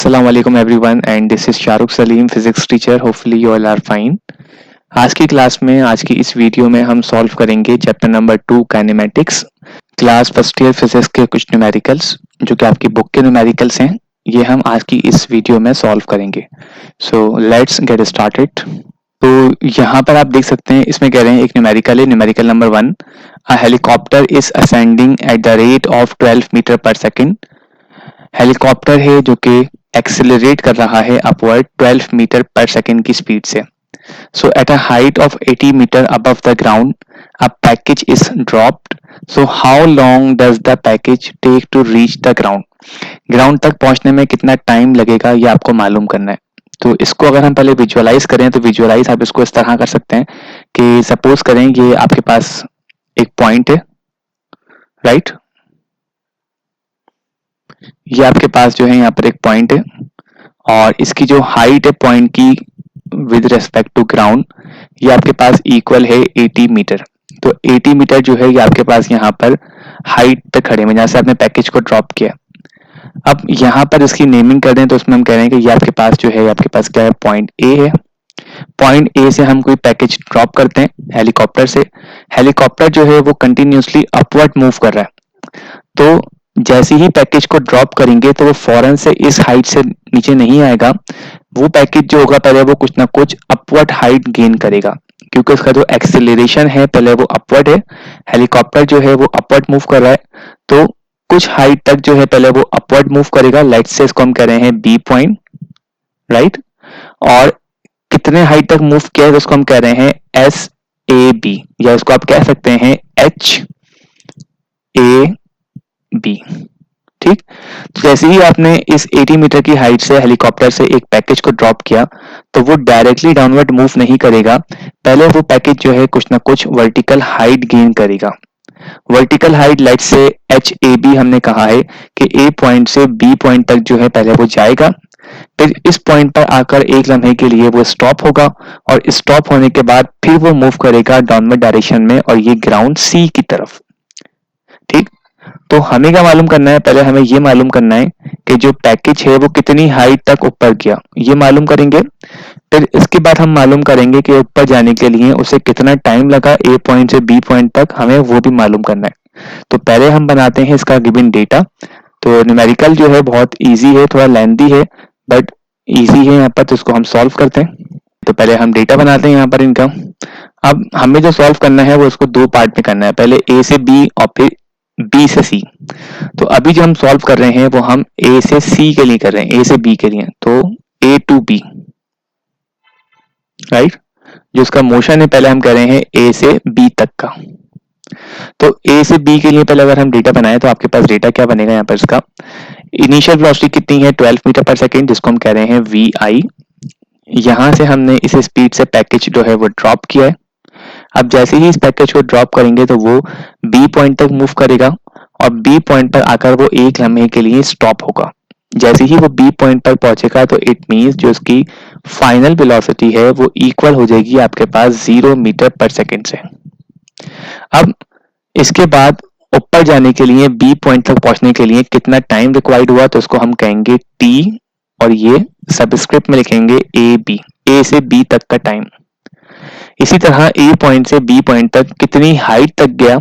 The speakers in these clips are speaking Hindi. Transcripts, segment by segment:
Assalamu alaikum everyone and this is Shahrukh Salim, physics teacher. Hopefully you all are fine. आज की क्लास में आज की इस वीडियो में हम सॉल्व करेंगे chapter number 2 kinematics, class first year physics के कुछ न्यूमेरिकल्स जो कि आपकी बुक के न्यूमेरिकल्स हैं. ये हम आज की इस वीडियो में सॉल्व करेंगे. So let's get started. तो यहाँ पर आप देख सकते हैं, इसमें कह रहे हैं एक न्यूमेरिकल है, numerical number 1. A helicopter is ascending at the rate of 12 metre per second. Helicopter है जो कि एक्सेलरेट कर रहा है अपवर्ड 12 मीटर पर सेकेंड की स्पीड से. So at a height of 80 meter above the ground, a package is dropped. So how long does the package take to reach the ground? Ground तक पहुंचने में कितना टाइम लगेगा ये आपको मालूम करना है. तो इसको अगर हम पहले विजुअलाइज करें तो विजुअलाइज आप इसको इस तरह कर सकते हैं कि सपोज करें ये आपके पास एक पॉइंट है, राइट. ये आपके पास जो है यहाँ पर एक पॉइंट है और इसकी जो हाइट है पॉइंट की विद रेस्पेक्ट टू ग्राउंड ये आपके पास इक्वल है 80 मीटर. तो 80 मीटर जो है ये आपके पास यहाँ पर हाइट पे खड़े में जहाँ से आपने पैकेज को ड्रॉप किया. अब यहाँ पर इसकी नेमिंग कर दें तो उसमें हम कह रहे हैं कि ये आपके पास जो है आपके पास क्या है, पॉइंट ए है. पॉइंट ए से हम कोई पैकेज ड्रॉप करते हैं हेलीकॉप्टर से. हेलीकॉप्टर जो है वो कंटिन्यूसली अपवर्ड मूव कर रहा है. तो जैसे ही पैकेज को ड्रॉप करेंगे तो वो फौरन से इस हाइट से नीचे नहीं आएगा. वो पैकेज जो होगा पहले वो कुछ ना कुछ अपवर्ड हाइट गेन करेगा क्योंकि उसका जो एक्सेलरेशन है पहले वो अपवर्ड है. हेलीकॉप्टर जो है वो अपवर्ड मूव कर रहा है तो कुछ हाइट तक जो है पहले वो अपवर्ड मूव करेगा. लेट्स से इसको हम कह रहे हैं बी पॉइंट, राइट. और कितने हाइट तक मूव किया है तो उसको हम कह रहे हैं एस ए बी, या इसको आप कह सकते हैं एच ए बी. ठीक. तो जैसे ही आपने इस 80 मीटर की हाइट से हेलीकॉप्टर से एक पैकेज को ड्रॉप किया तो वो डायरेक्टली डाउनवर्ड मूव नहीं करेगा. पहले वो पैकेज जो है कुछ ना कुछ वर्टिकल हाइट गेन करेगा. Vertical height let's say H A B हमने कहा है कि ए पॉइंट से बी पॉइंट तक जो है पहले वो जाएगा. फिर इस पॉइंट पर आकर एक लम्हे के लिए वो स्टॉप होगा और स्टॉप होने के बाद फिर वो मूव करेगा डाउनवर्ड डायरेक्शन में और ये ग्राउंड सी की तरफ. ठीक. तो हमें क्या मालूम करना है, पहले हमें ये मालूम करना है कि जो पैकेज है वो कितनी हाइट तक ऊपर गया, ये मालूम करेंगे. फिर इसके बाद हम मालूम करेंगे कि ऊपर जाने के लिए उसे कितना टाइम लगा ए पॉइंट से बी पॉइंट तक, हमें वो भी मालूम करना है. तो पहले हम बनाते हैं इसका गिवन डेटा. तो न्यूमेरिकल जो है बहुत इजी है, थोड़ा लेंथी है बट इजी है यहाँ पर, तो इसको हम सॉल्व करते हैं. तो पहले हम डेटा बनाते हैं यहाँ पर इनका. अब हमें जो सॉल्व करना है वो इसको दो पार्ट में करना है, पहले ए से बी और फिर बी से सी. तो अभी जो हम सॉल्व कर रहे हैं वो हम ए से सी के लिए कर रहे हैं, ए से बी के लिए. तो ए टू बी, राइट. जो इसका मोशन है पहले हम कर रहे हैं ए से बी तक का. तो ए से बी के लिए पहले अगर हम डेटा बनाए तो आपके पास डेटा क्या बनेगा यहाँ पर, इसका इनिशियल वेलोसिटी कितनी है 12 मीटर पर सेकेंड जिसको हम कह रहे हैं वी आई. यहां से हमने इस स्पीड से पैकेज जो है वो ड्रॉप किया है. अब जैसे ही इस पैकेज को ड्रॉप करेंगे तो वो बी पॉइंट तक मूव करेगा और बी पॉइंट पर आकर वो एक लम्हे के लिए स्टॉप होगा. जैसे ही वो बी पॉइंट पर पहुंचेगा तो इट मींस जो उसकी फाइनल वेलोसिटी है वो इक्वल हो जाएगी आपके पास 0 मीटर पर सेकेंड से. अब इसके बाद ऊपर जाने के लिए बी पॉइंट तक पहुंचने के लिए कितना टाइम रिक्वायर्ड हुआ तो उसको हम कहेंगे टी और ये सबस्क्रिप्ट में लिखेंगे ए बी, ए से बी तक का टाइम. इसी तरह ए पॉइंट से बी पॉइंट तक कितनी हाइट तक गया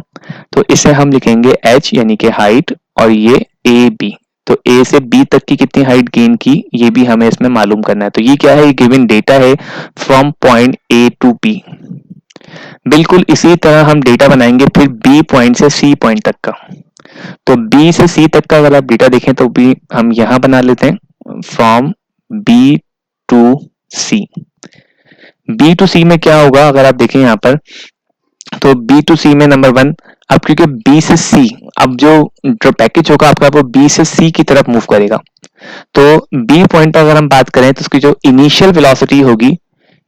तो इसे हम लिखेंगे एच यानी कि हाइट और ये ए बी. तो ए से बी तक की कितनी हाइट गेन की ये भी हमें इसमें मालूम करना है. तो ये क्या है, ये गिवन डेटा है from point A to B. बिल्कुल इसी तरह हम डेटा बनाएंगे फिर बी पॉइंट से सी पॉइंट तक का. तो बी से सी तक का अगर आप डेटा देखें तो भी हम यहां बना लेते हैं from B to C. B to C में क्या होगा अगर आप देखें यहाँ पर, तो बी टू सी में नंबर 1, अब क्योंकि बी से सी, अब जो पैकेज होगा आपका वो बी से सी की तरफ मूव करेगा. तो बी पॉइंट पर अगर हम बात करें तो उसकी जो इनिशियल वेलोसिटी होगी,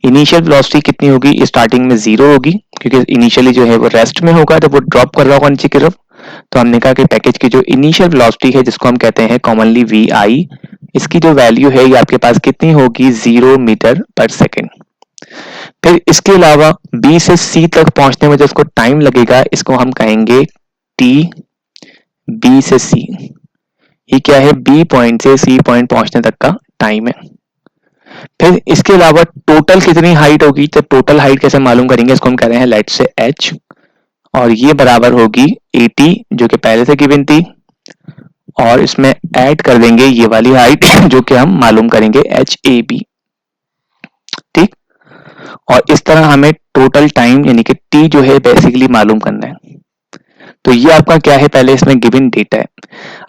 इनिशियल वेलोसिटी कितनी होगी, स्टार्टिंग में 0 होगी क्योंकि इनिशियली जो है वो रेस्ट में होगा तो वो ड्रॉप कर रहा होगा नीचे की तरफ. तो हमने कहा कि पैकेज की जो इनिशियल वेलोसिटी है जिसको हम कहते हैं कॉमनली वी आई, इसकी जो वैल्यू है ये आपके पास कितनी होगी 0 मीटर पर सेकेंड. फिर इसके अलावा बी से सी तक पहुंचने में जो इसको टाइम लगेगा इसको हम कहेंगे टी बी से सी. ये क्या है, बी पॉइंट से सी पॉइंट पहुंचने तक का टाइम है। फिर इसके अलावा टोटल कितनी हाइट होगी, तो टोटल हाइट कैसे मालूम करेंगे, इसको हम कह रहे हैं लेट से h, और ये बराबर होगी 80 जो कि पहले से गिवन थी, और इसमें ऐड कर देंगे ये वाली हाइट जो कि हम मालूम करेंगे HAB। ठीक, और इस तरह हमें टोटल टाइम यानी कि t जो है बेसिकली मालूम करना है। तो ये आपका क्या है, पहले इसमें गिवन डेटा है।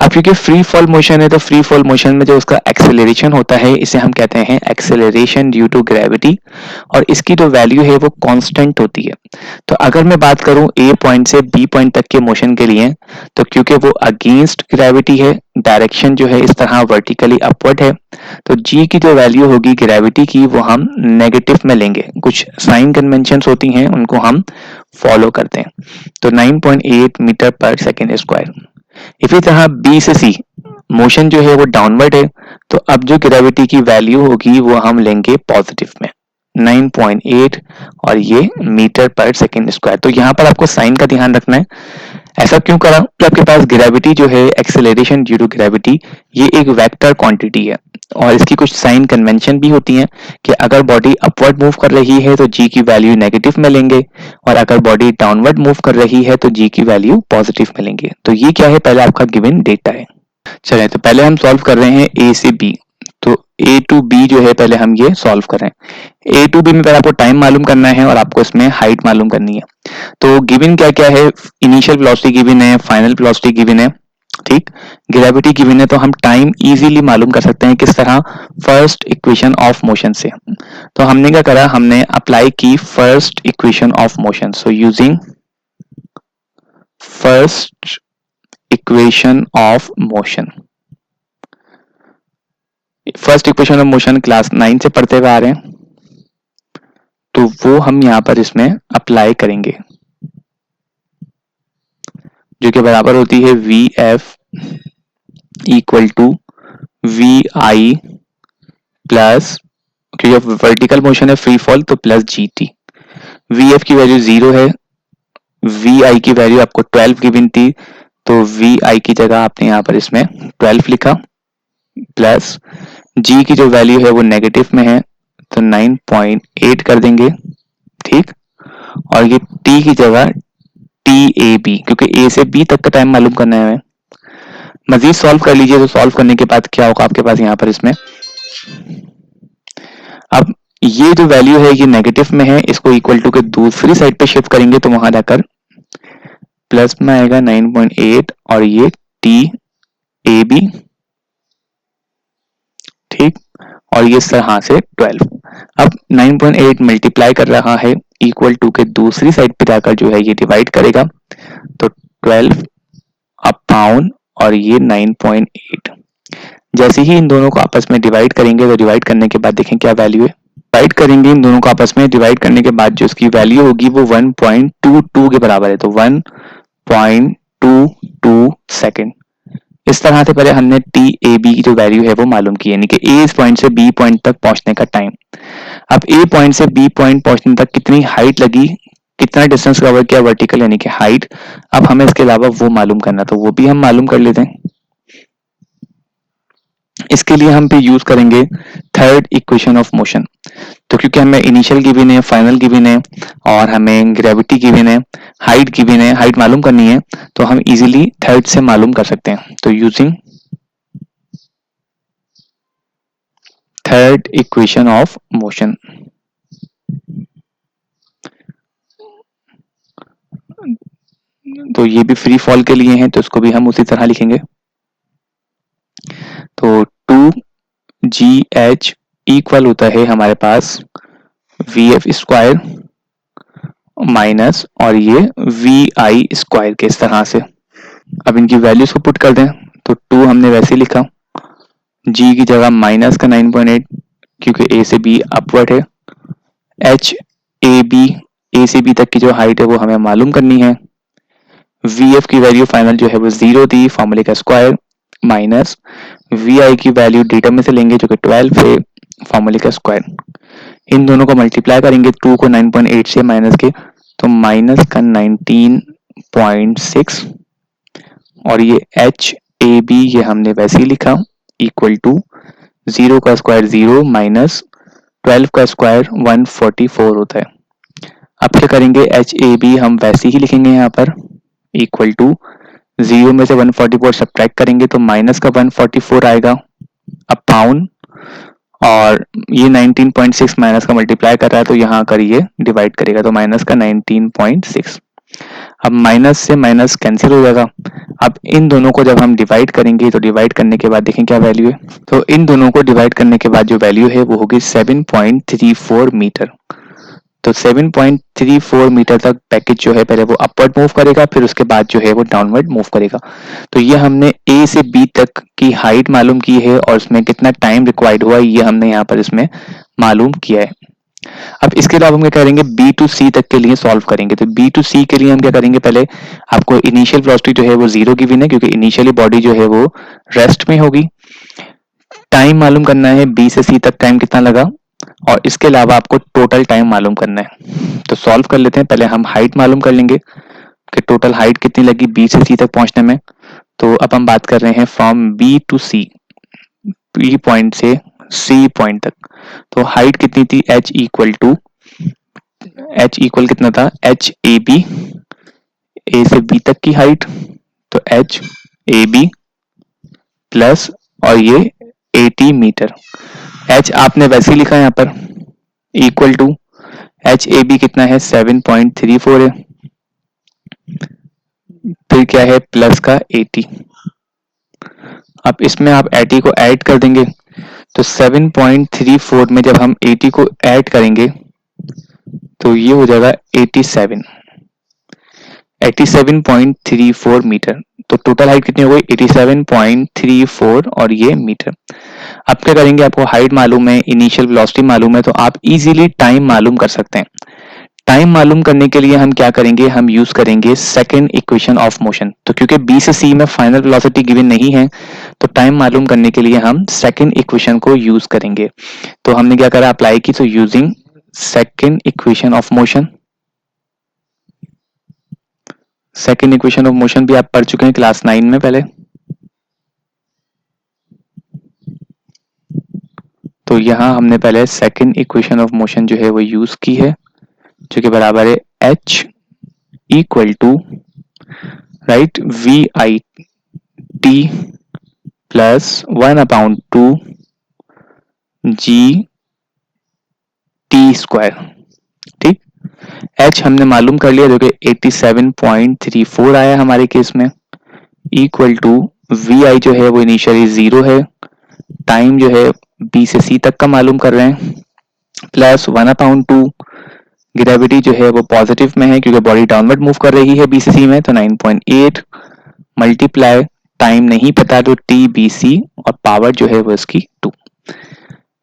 अब क्योंकि फ्री फॉल मोशन है, तो फ्री फॉल मोशन में जो उसका एक्सेलरेशन होता है इसे हम कहते हैं एक्सेलरेशन ड्यू टू ग्रेविटी, और इसकी जो वैल्यू है वो कांस्टेंट होती है। तो अगर मैं बात करूं ए पॉइंट से बी पॉइंट तक के मोशन के लिए, तो क्योंकि वो अगेंस्ट ग्रेविटी है, डायरेक्शन जो है इस तरह वर्टिकली अपवर्ड है, तो जी की जो वैल्यू होगी ग्रेविटी की वो हम नेगेटिव में लेंगे। कुछ साइन कन्वेंशंस होती हैं उनको हम फॉलो करते हैं। तो 9.8 मीटर पर सेकेंड स्क्वायर। इसी तरह बी से सी मोशन जो है वो डाउनवर्ड है, तो अब जो ग्रेविटी की वैल्यू होगी वो हम लेंगे पॉजिटिव में 9.8, और ये मीटर पर सेकेंड स्क्वायर। तो यहाँ पर आपको साइन का ध्यान रखना है। ऐसा क्यों करा, तो आपके पास ग्रेविटी जो है एक्सेलरेशन ड्यू टू ग्रेविटी ये एक वेक्टर क्वांटिटी है, और इसकी कुछ साइन कन्वेंशन भी होती हैं कि अगर बॉडी अपवर्ड मूव कर रही है तो जी की वैल्यू नेगेटिव में लेंगे, और अगर बॉडी डाउनवर्ड मूव कर रही है तो जी की वैल्यू पॉजिटिव में लेंगे। तो ये क्या है, पहले आपका गिवन डेटा है। चलिए, तो पहले हम सॉल्व कर रहे हैं ए से बी। तो ए टू बी जो है पहले हम ये सॉल्व कर रहे हैं। ए टू बी में पहले आपको टाइम मालूम करना है और आपको इसमें हाइट मालूम करनी है। तो गिवन क्या क्या है, इनिशियल वेलोसिटी गिवन है, फाइनल वेलोसिटी गिवन है, ठीक, ग्रेविटी गिवन है। तो हम टाइम इजीली मालूम कर सकते हैं किस तरह, फर्स्ट इक्वेशन ऑफ मोशन से। तो हमने क्या करा, हमने अप्लाई की first equation of motion. So using first equation of motion, first equation of motion class 9 से पढ़ते हुए आ रहे हैं, तो वो हम यहां पर इसमें अप्लाई करेंगे, जो कि बराबर होती है V F equal to V I plus, क्योंकि वर्टिकल मोशन है फ्री फॉल, तो plus g t. V F की वैल्यू 0 है, वी आई की वैल्यू आपको 12 गिवन थी, तो वी आई की जगह आपने यहाँ पर इसमें 12 लिखा, प्लस जी की जो वैल्यू है वो नेगेटिव में है तो 9.8 कर देंगे, ठीक, और ये टी की जगह टी ए बी, क्योंकि ए से बी तक का टाइम मालूम करना है हमें। मजीद सॉल्व कर लीजिए, तो सॉल्व करने के बाद क्या होगा आपके पास यहाँ पर इसमें, अब ये जो वैल्यू है ये नेगेटिव में है, इसको इक्वल टू के दूसरी साइड पे शिफ्ट करेंगे तो वहां जाकर प्लस में आएगा 9.8, और ये टी ए बी, ठीक, और ये तरह से 12। अब 9.8 मल्टीप्लाई कर रहा है इक्वल टू के दूसरी साइड पे जाकर जो है ये डिवाइड करेगा, तो 12 अपॉन और ये 9.8। जैसे ही इन दोनों को आपस में डिवाइड करेंगे, तो डिवाइड करने के बाद देखें क्या वैल्यू है, डिवाइड करेंगे इन दोनों को आपस में, डिवाइड करने के बाद जो इसकी वैल्यू होगी वो 1.22 के बराबर है, तो 1.22 सेकेंड। इस तरह से पहले हमने टी ए बी की जो वैल्यू है वो मालूम की, यानी कि ए पॉइंट से बी पॉइंट तक पहुंचने का टाइम। अब ए पॉइंट से बी पॉइंट पहुंचने तक कितनी हाइट लगी, कितना डिस्टेंस कवर किया वर्टिकल यानी कि हाइट, अब हमें इसके अलावा वो मालूम करना, तो वो भी हम मालूम कर लेते हैं। इसके लिए हम भी यूज करेंगे थर्ड इक्वेशन ऑफ मोशन। तो क्योंकि हमें इनिशियल गिवन है, फाइनल गिवन है, और हमें ग्रेविटी गिवन है, हाइट गिवन है, हाइट मालूम करनी है, तो हम इजीली थर्ड से मालूम कर सकते हैं। तो using third equation of motion, तो ये भी फ्री फॉल के लिए है, तो इसको भी हम उसी तरह लिखेंगे। तो 2GH इक्वल होता है हमारे पास VF स्क्वायर माइनस और ये VI स्क्वायर के, इस तरह से। अब इनकी वैल्यूज को पुट कर दें, तो 2 हमने वैसे लिखा, G की जगह माइनस का 9.8 क्योंकि A से B अपवर्ड है, H A B A से B तक की जो हाइट है वो हमें मालूम करनी है, VF की वैल्यू फाइनल जो है वो 0 थी, फॉर्मूले का स्क्वायर, माइनस VI की वैल्यू डेटा में से लेंगे जो कि 12 है, फॉर्मूले का स्क्वायर। इन दोनों को मल्टीप्लाई करेंगे 2 को 9.8 से माइनस के, तो माइनस का 19.6, और ये H ए बी ये हमने वैसे ही लिखा इक्वल टू 0 का स्क्वायर 0 माइनस 12 का स्क्वायर 144 होता है। अब क्या करेंगे, एच ए बी हम वैसे ही लिखेंगे यहाँ पर इक्वल टू 0 में से 144 सब्ट्रैक्ट करेंगे तो माइनस का 144 आएगा अपॉन, और ये 19.6 माइनस का मल्टीप्लाई कर रहा है तो यहाँ कर ये डिवाइड करेगा तो माइनस का 19.6। अब माइनस से माइनस कैंसिल हो जाएगा। अब इन दोनों को जब हम डिवाइड करेंगे तो डिवाइड करने के बाद देखें क्या वैल्यू है, तो इन दोनों को डिवाइड करने के बाद जो वैल्यू है वो होगी 7.34 मीटर। तो 7.34 मीटर तक पैकेज जो है पहले वो अपवर्ड मूव करेगा, फिर उसके बाद जो है वो डाउनवर्ड मूव करेगा। तो ये हमने ए से बी तक की हाइट मालूम की है और उसमें कितना टाइम रिक्वायर्ड हुआ ये हमने यहाँ पर इसमें मालूम किया है। अब इसके अलावा हम क्या करेंगे, बी टू सी तक के लिए सॉल्व करेंगे। तो बी टू सी के लिए हम क्या करेंगे, पहले आपको इनिशियल वेलोसिटी जो है वो 0 गिवन है क्योंकि इनिशियली बॉडी जो है वो रेस्ट में होगी। टाइम मालूम करना है बी से सी तक टाइम कितना लगा, और इसके अलावा आपको टोटल टाइम मालूम करना है। तो सॉल्व कर लेते हैं। पहले हम हाइट मालूम कर लेंगे कि टोटल हाइट कितनी लगी बी से सी तक पहुंचने में। तो अब हम बात कर रहे हैं from B to C, B point से सी पॉइंट तक। तो हाइट कितनी थी, एच इक्वल कितना था, एच ए बी, ए से बी तक की हाइट, तो एच ए बी प्लस और ये 80 मीटर। एच आपने वैसे ही लिखा है यहाँ पर equal to H A B कितना है 7.34 है, फिर क्या है प्लस का 80। अब इसमें आप 80 को ऐड कर देंगे तो 7.34 में जब हम 80 को ऐड करेंगे तो ये हो जाएगा 87.34 मीटर। तो टोटल हाइट कितनी हो गई 87.34 और ये मीटर। अब क्या करेंगे, आपको हाइट मालूम है, इनिशियल वेलोसिटी मालूम है, तो आप इजीली टाइम मालूम कर सकते हैं। टाइम मालूम करने के लिए हम क्या करेंगे, हम यूज करेंगे सेकंड इक्वेशन ऑफ मोशन। तो क्योंकि बी से सी में फाइनल वेलोसिटी गिवन नहीं है तो टाइम मालूम करने के लिए हम सेकंड इक्वेशन को यूज करेंगे। तो हमने क्या करा, अप्लाई की, तो using second equation of motion. Second equation of motion भी आप पढ़ चुके हैं क्लास 9 में पहले। तो यहां हमने पहले सेकंड इक्वेशन ऑफ मोशन जो है वो यूज की है, जो कि बराबर है H equal to right V I T plus 1/2 g t square. ठीक, एच हमने मालूम कर लिया जो कि 87.34 आया हमारे केस में, इक्वल टू वी आई जो है वो इनिशियली 0 है, टाइम जो है बी से सी तक का मालूम कर रहे हैं, प्लस 1/2 ग्रेविटी जो है वो पॉजिटिव में है क्योंकि बॉडी डाउनवर्ड मूव कर रही है बी से सी में, तो 9.8 मल्टीप्लाई टाइम नहीं पता तो टी बी सी और पावर जो है वो इसकी 2।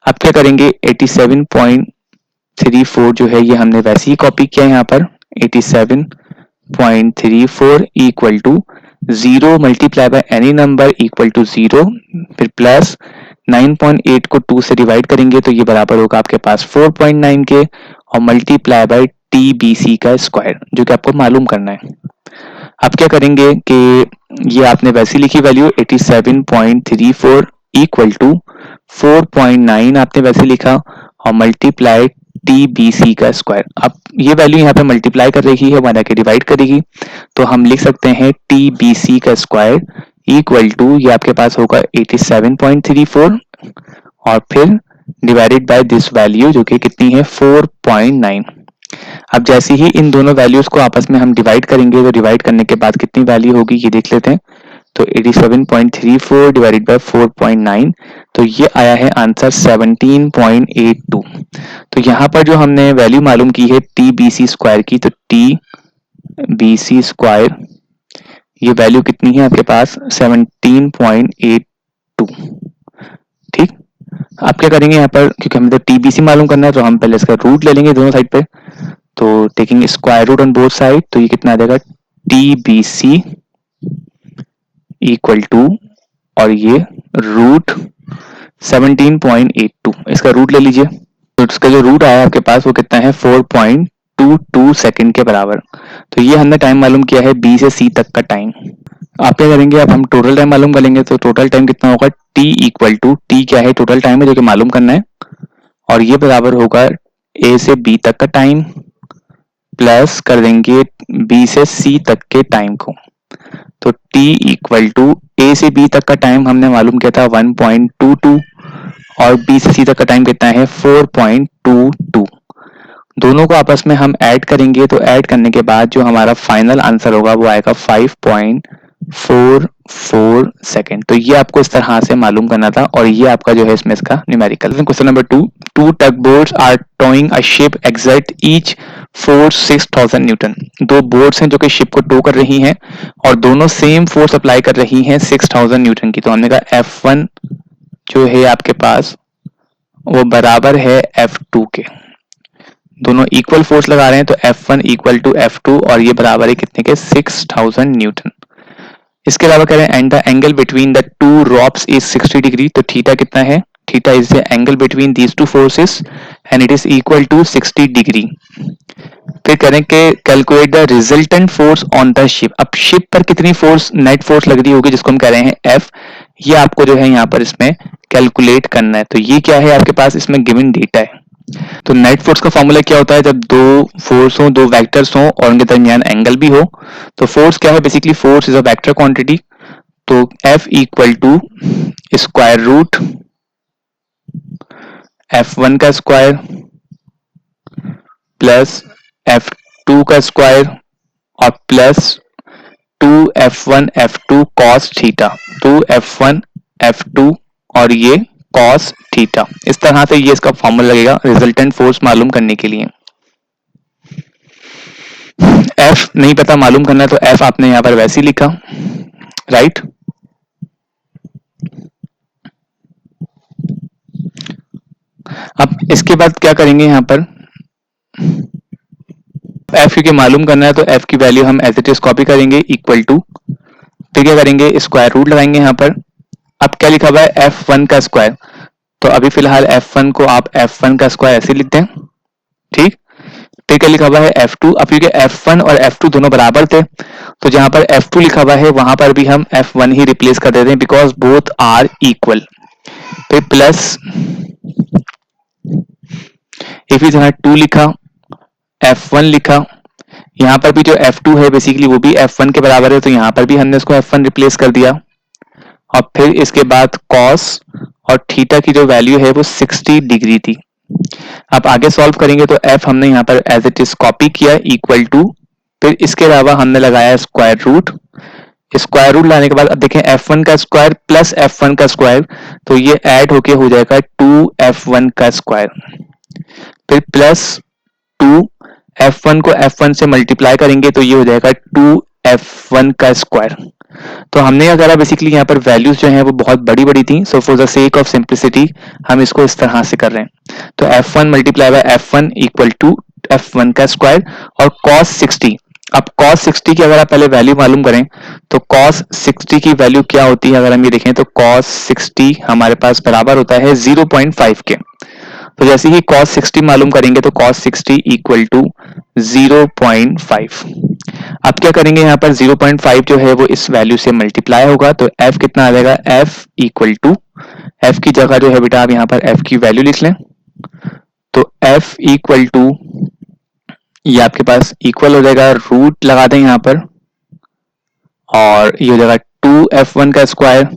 अब क्या करेंगे, 87.34 जो है ये हमने वैसे ही कॉपी किया यहाँ पर, 87.34 equal to 0 multiply by any number equal to 0, फिर प्लस 9.8 को 2 से डिवाइड करेंगे तो ये बराबर होगा आपके पास 4.9 के, और multiply by T B C का स्क्वायर जो कि आपको मालूम करना है। अब क्या करेंगे कि ये आपने वैसी लिखी वैल्यू 87.34 इक्वल टू 4.9 आपने वैसे लिखा और मल्टीप्लाई टी बी सी का स्क्वायर। अब ये वैल्यू यहाँ पे मल्टीप्लाई कर रही है, बना के डिवाइड करेगी, तो हम लिख सकते हैं टी बी सी का स्क्वायर इक्वल टू ये आपके पास होगा 87.34 और फिर डिवाइडेड बाय दिस वैल्यू जो कि कितनी है 4.9। अब जैसे ही इन दोनों वैल्यूज को आपस में हम डिवाइड करेंगे तो डिवाइड करने के बाद कितनी वैल्यू होगी ये देख लेते हैं। तो 87.34 डिवाइडेड बाय 4.9, तो ये आया है आंसर 17.82। तो यहाँ पर जो हमने वैल्यू मालूम की है टी बी सी स्क्वायर की, तो टी बी सी स्क्वायर ये वैल्यू कितनी है आपके पास 17.82। ठीक, आप क्या करेंगे यहाँ पर, क्योंकि हमें तो टीबीसी मालूम करना है तो हम पहले इसका रूट ले लेंगे दोनों साइड पे, तो taking square root on both side, तो ये कितना आ जाएगा T B C equal to और ये रूट 17.82, इसका रूट ले लीजिए। तो इसका जो रूट आया आपके पास वो कितना है 4.22 सेकंड के बराबर। तो ये हमने टाइम मालूम किया है बी से सी तक का टाइम। आप क्या करेंगे, अब हम टोटल टाइम मालूम कर लेंगे। तो टोटल टाइम कितना होगा, टी इक्वल टू, टी क्या है, टोटल टाइम है जो कि मालूम करना है, और ये बराबर होगा ए से बी तक का टाइम प्लस कर देंगे बी से सी तक के टाइम को। तो t इक्वल टू ए से बी तक का टाइम हमने मालूम किया था 1.22 और बी से सी तक का टाइम कितना है 4.22। दोनों को आपस में हम ऐड करेंगे, तो ऐड करने के बाद जो हमारा फाइनल आंसर होगा वो आएगा 5.44 सेकेंड। तो ये आपको इस तरह से मालूम करना था, और ये आपका जो है इसमें इसका numerical. Question number 2, two tug boats are towing a ship exert each force 6000 newton. दो बोट्स हैं जो कि शिप को टो कर रही हैं और दोनों सेम फोर्स अप्लाई कर रही हैं 6000 न्यूटन की। तो हमने कहा F1 जो है आपके पास वो बराबर है F2 के, दोनों इक्वल फोर्स लगा रहे हैं, तो F1 इक्वल टू F2 और ये बराबर है कितने के 6000 न्यूटन। इसके अलावा कह रहे हैं and the angle between the two ropes is 60 degree. तो थीटा कितना है, theta is the angle between these two forces and it is equal to 60 degree. फिर करें कि calculate the resultant force on the ship. अब शिप पर कितनी फोर्स, नेट फोर्स लग रही होगी जिसको हम कह रहे हैं F, ये आपको जो है यहाँ पर इसमें कैलकुलेट करना है। तो ये क्या है आपके पास इसमें गिवन डेटा है। तो नेट फोर्स का फॉर्मूला क्या होता है, जब दो फोर्स हो, दो वेक्टर्स हो और उनके दरमियान एंगल भी हो। तो फोर्स क्या है, basically force is a vector quantity. तो F equal to square root F1 का स्क्वायर प्लस F2 का स्क्वायर और plus 2F1 F2 cos theta, 2F1 F2 और ये cos थीटा। इस तरह से ये इसका फॉर्मूला लगेगा रिजल्टेंट फोर्स मालूम करने के लिए। F नहीं पता मालूम करना है तो F आपने यहां पर वैसे ही लिखा, राइट। अब इसके बाद क्या करेंगे, यहां पर F क्योंकि मालूम करना है तो F की वैल्यू हम एज इट इज कॉपी करेंगे इक्वल टू, फिर क्या करेंगे स्क्वायर रूट लगाएंगे यहाँ पर। अब क्या लिखा हुआ है F1 का स्क्वायर, तो अभी फिलहाल F1 को आप F1 का स्क्वायर ऐसे लिख दें, ठीक। फिर क्या लिखा हुआ है F2, अब क्योंकि F1 और F2 दोनों बराबर थे तो जहां पर F2 लिखा हुआ है वहां पर भी हम F1 ही रिप्लेस कर देते हैं बिकॉज बोथ आर इक्वल। फिर प्लस इसी तरह 2 लिखा, F1 लिखा, यहाँ पर भी जो F2 है बेसिकली वो भी F1 के बराबर है तो यहाँ पर भी हमने इसको F1 रिप्लेस कर दिया। और फिर इसके बाद cos और थीटा की जो वैल्यू है वो 60 डिग्री थी। अब आगे सॉल्व करेंगे तो F हमने यहाँ पर एज इट इज कॉपी किया इक्वल टू, फिर इसके अलावा हमने लगाया स्क्वायर रूट। स्क्वायर रूट लाने के बाद अब देखें F1 का स्क्वायर प्लस F1 का स्क्वायर, तो ये ऐड होके हो जाएगा 2F1 का स्क्वायर, फिर प्लस 2 F1 को F1 से मल्टीप्लाई करेंगे तो ये हो जाएगा 2F1 का स्क्वायर। तो हमने क्या करा बेसिकली यहाँ पर वैल्यूज जो हैं वो बहुत बड़ी बड़ी थी, so for the sake of simplicity हम इसको इस तरह से कर रहे हैं। तो F1 multiply by F1 equal to F1 का स्क्वायर और cos 60। अब cos 60 की अगर आप पहले वैल्यू मालूम करें तो cos 60 की वैल्यू क्या होती है, अगर हम ये देखें तो cos 60 हमारे पास बराबर होता है 0.5 के। तो जैसे ही cos 60 मालूम करेंगे तो cos 60 इक्वल टू 0.5। अब क्या करेंगे यहाँ पर 0.5 जो है वो इस वैल्यू से मल्टीप्लाई होगा तो f कितना आ जाएगा, f इक्वल टू, f की जगह जो है बेटा आप यहाँ पर f की वैल्यू लिख लें। तो f इक्वल टू ये आपके पास इक्वल हो जाएगा, रूट लगा दें यहाँ पर और ये हो जाएगा 2F1 का स्क्वायर।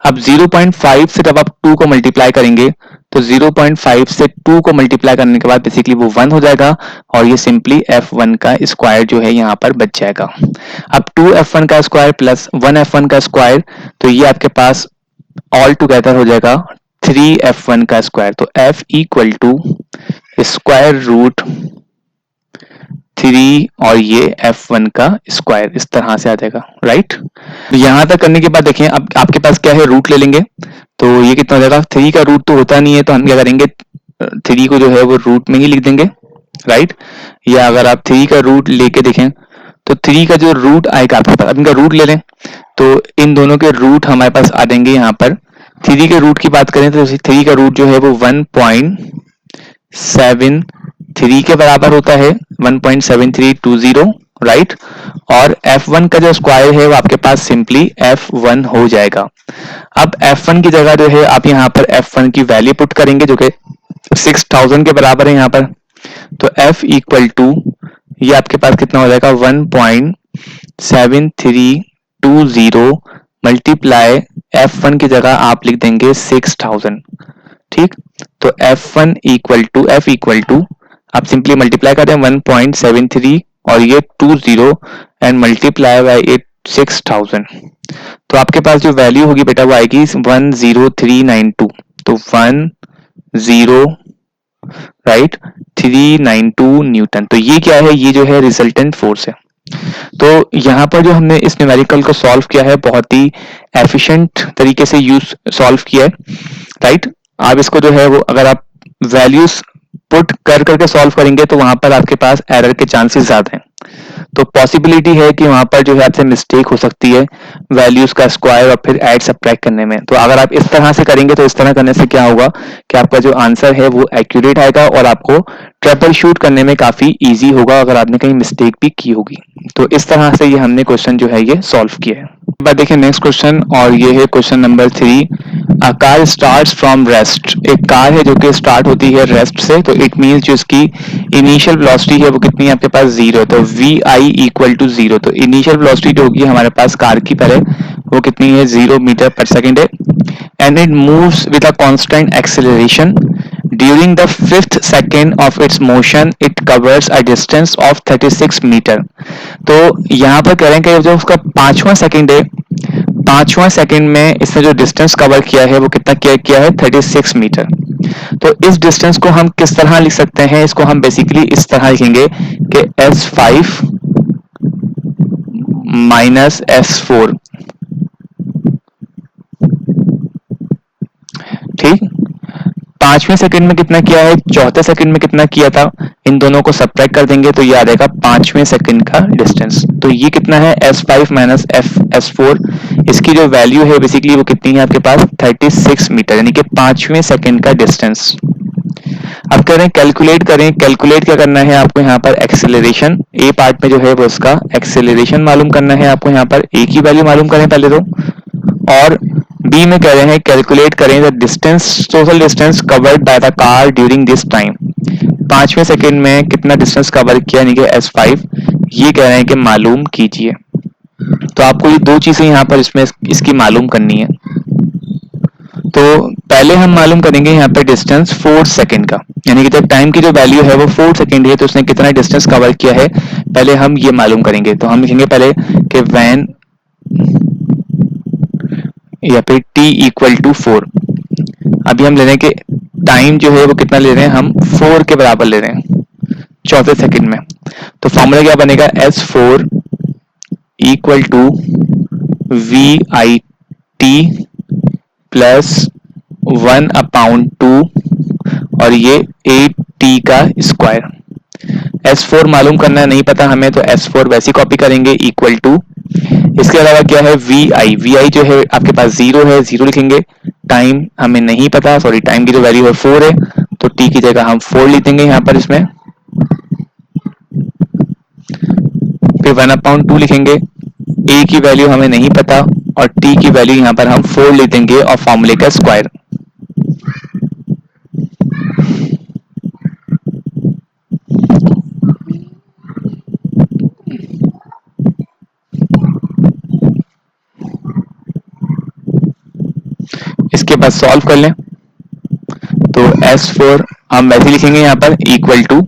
अब 0.5 से जब आप 2 को मल्टीप्लाई करेंगे तो 0.5 से 2 को मल्टीप्लाई करने के बाद बेसिकली वो 1 हो जाएगा और ये सिंपली F1 का स्क्वायर जो है यहाँ पर बच जाएगा। अब 2F1 का स्क्वायर प्लस 1F1 का स्क्वायर, तो ये आपके पास ऑल टुगेदर हो जाएगा 3F1 का स्क्वायर। तो F equal to square root 3 और ये F1 का स्क्वायर, इस तरह से आ जाएगा, राइट। यहां तक करने के बाद देखें अब आपके पास क्या है, रूट ले लेंगे तो ये कितना हो जाएगा, 3 का रूट तो होता नहीं है तो हम क्या करेंगे 3 को जो है वो रूट में ही लिख देंगे, राइट। या अगर आप 3 का रूट लेके देखें तो 3 का जो रूट आएगा आपके पास, अब इनका रूट ले लें तो इन दोनों के रूट हमारे पास आ जाएंगे। यहाँ पर 3 के रूट की बात करें तो 3 का रूट जो है वो 1.73 के बराबर होता है, 1.7320, राइट, और F1 का जो स्क्वायर है वो आपके पास सिंपली F1 हो जाएगा। अब F1 की जगह जो है आप यहाँ पर F1 की वैल्यू पुट करेंगे जो कि 6000 के बराबर है यहाँ पर। तो F इक्वल टू ये आपके पास कितना हो जाएगा 1.7320 मल्टीप्लाई F1 की जगह आप लिख देंगे 6000। ठीक, तो F1 इक्वल टू आप सिंपली मल्टीप्लाई करें 1.73 और ये 20 एंड मल्टीप्लाई बाय 6000, तो आपके पास जो वैल्यू होगी बेटा वो आएगी 10392। तो 10 राइट 392 न्यूटन। तो ये क्या है, ये जो है रिजल्टेंट फोर्स है। तो यहाँ पर जो हमने इस न्यूमेरिकल को सॉल्व किया है बहुत ही एफिशिएंट तरीके से यूज सॉल्व किया है, राइट। आप इसको जो है वो अगर आप वैल्यूज पुट कर करके सॉल्व करेंगे तो वहां पर आपके पास एरर के चांसेस ज्यादा हैं। तो पॉसिबिलिटी है कि वहां पर जो है आपसे मिस्टेक हो सकती है वैल्यूज का स्क्वायर और फिर ऐड सब्ट्रैक्ट करने में। तो अगर आप इस तरह से करेंगे तो इस तरह करने से क्या होगा कि आपका जो आंसर है वो एक्यूरेट आएगा और आपको ट्रबल शूट करने में काफी इजी होगा अगर आपने कहीं मिस्टेक भी की होगी। तो इस तरह से ये हमने क्वेश्चन जो है ये सॉल्व किया है। बात देखिए नेक्स्ट क्वेश्चन, और ये है question number 3। A car starts from rest. एक कार है जो कि स्टार्ट होती है रेस्ट से, तो इट मींस जो इसकी इनिशियल वेलोसिटी है वो कितनी है आपके पास 0, तो vi इक्वल टू 0। तो इनिशियल वेलोसिटी जो होगी हमारे पास कार की पहले वो कितनी है 0 मीटर पर सेकेंड है, and it moves with a constant acceleration. During the 5th second of its motion, it covers a distance of 36 metre. तो यहाँ पर कह रहे हैं कि जो उसका 5वां सेकंड है, 5वां सेकंड में इसने जो डिस्टेंस कवर किया है वो कितना किया है 36 मीटर। तो इस डिस्टेंस को हम किस तरह लिख सकते हैं, इसको हम बेसिकली इस तरह लिखेंगे कि S5 माइनस S4। ठीक, 5वें सेकंड में कितना किया है, 4थे सेकंड में कितना किया था, इन दोनों को सब्ट्रैक्ट कर देंगे तो ये आ जाएगा 5वें सेकंड का डिस्टेंस। तो ये कितना है S5 माइनस S4, इसकी जो वैल्यू है बेसिकली वो कितनी है आपके पास 36 मीटर, यानी कि 5वें सेकंड का डिस्टेंस। अब कह रहे हैं कैलकुलेट करें। कैलकुलेट क्या करना है आपको यहाँ पर एक्सेलरेशन, ए पार्ट में जो है वो इसका एक्सेलरेशन मालूम करना है आपको, यहाँ पर ए की वैल्यू मालूम करें पहले तो, और बी में कह रहे हैं कैलकुलेट करें the distance, total distance covered by the car during this time. 5वें सेकंड में कितना डिस्टेंस कवर किया यानी कि S5, ये कह रहे हैं कि मालूम कीजिए। तो आपको ये दो चीजें यहाँ पर इसमें इसकी मालूम करनी है। तो पहले हम मालूम करेंगे यहाँ पे डिस्टेंस 4 सेकंड का, यानी कि जब टाइम की जो वैल्यू है वो 4 सेकंड है तो उसने कितना डिस्टेंस कवर किया है पहले हम ये मालूम करेंगे। तो हम लिखेंगे पहले कि व्हेन या फिर t इक्वल टू 4। अभी हम ले रहे हैं कि टाइम जो है वो कितना ले रहे हैं, हम 4 के बराबर ले रहे हैं 4थे सेकंड में। तो फॉर्मूला क्या बनेगा S4 equal to VIT plus 1/2 और ये 8t का स्क्वायर। S4 मालूम करना है, नहीं पता हमें, तो S4 वैसे कॉपी करेंगे इक्वल टू, इसके अलावा क्या है VI जो है आपके पास 0 है, 0 लिखेंगे। टाइम हमें नहीं पता, सॉरी टाइम की जो वैल्यू है 4 है, तो t की जगह हम 4 लिख देंगे यहाँ पर इसमें, फिर 1/2 लिखेंगे। a की वैल्यू हमें नहीं पता और t की वैल्यू यहाँ पर हम 4 लिख देंगे और फॉर्मूले का स्क्वायर। इसके बाद सॉल्व कर लें तो S4 हम वैसे लिखेंगे यहाँ पर इक्वल टू